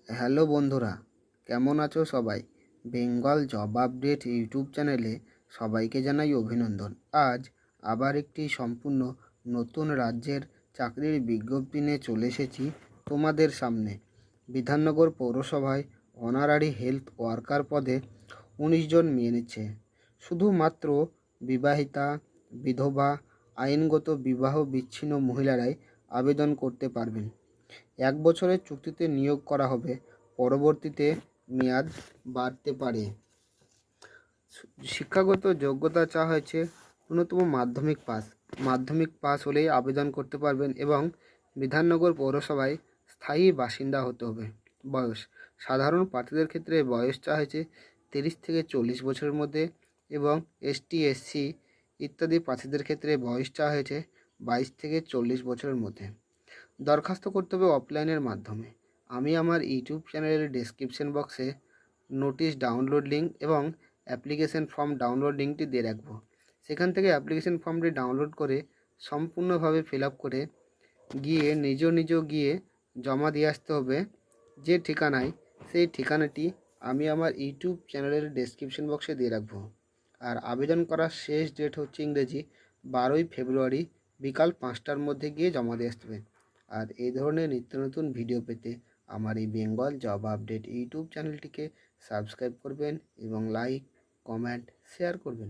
Hello বন্ধুরা, কেমন আছো সবাই? বেঙ্গল জব আপডেট ইউটিউব চ্যানেলে সবাইকে জানাই অভিনন্দন। আজ আবার একটি সম্পূর্ণ নতুন রাজ্যের চাকরির বিজ্ঞপ্তি নিয়ে চলে এসেছি তোমাদের সামনে। বিধাননগর পৌরসভায় অনারারি হেলথ ওয়ার্কার পদে 19 জন মেয়ে নিচ্ছে। শুধুমাত্র বিবাহিতা, বিধবা, আইনগত বিবাহ বিচ্ছিন্ন মহিলারাই আবেদন করতে পারবেন। 1 বছরের চুক্তিতে নিয়োগ করা হবে, পরবর্তীতে মেয়াদ বাড়তে পারে। শিক্ষাগত যোগ্যতা চাওয়া হয়েছে ন্যূনতম মাধ্যমিক পাস হলেই আবেদন করতে পারবেন এবং বিধাননগর পৌরসভায় স্থায়ী বাসিন্দা হতে হবে। বয়স, সাধারণ প্রার্থীদের ক্ষেত্রে বয়স চাওয়া হয়েছে 30 থেকে 40 বছরের মধ্যে এবং এসটি, এসসি ইত্যাদি প্রার্থীদের ক্ষেত্রে বয়স চাওয়া হয়েছে 22 থেকে 40 বছরের মধ্যে। দরখাস্ত করতে হবে অফলাইনের মাধ্যমে। আমি আমার ইউটিউব চ্যানেলের ডেসক্রিপশন বক্সে নোটিশ ডাউনলোড লিঙ্ক এবং অ্যাপ্লিকেশন ফর্ম ডাউনলোড লিঙ্কটি দিয়ে রাখবো। সেখান থেকে অ্যাপ্লিকেশন ফর্মটি ডাউনলোড করে সম্পূর্ণভাবে ফিল আপ করে নিজ গিয়ে জমা দিয়ে আসতে হবে যে ঠিকানায়। সেই ঠিকানাটি আমি আমার ইউটিউব চ্যানেলের ডেসক্রিপশন বক্সে দিয়ে রাখবো। আর আবেদন করার শেষ ডেট হচ্ছে ইংরেজি 12ই ফেব্রুয়ারি বিকাল 5টার মধ্যে গিয়ে জমা দিয়ে আসতে হবে। আর এই ধরনের নিত্য নতুন ভিডিও পেতে আমার এই বেঙ্গল জব আপডেট ইউটিউব চ্যানেলটিকে সাবস্ক্রাইব করবেন এবং লাইক, কমেন্ট, শেয়ার করবেন।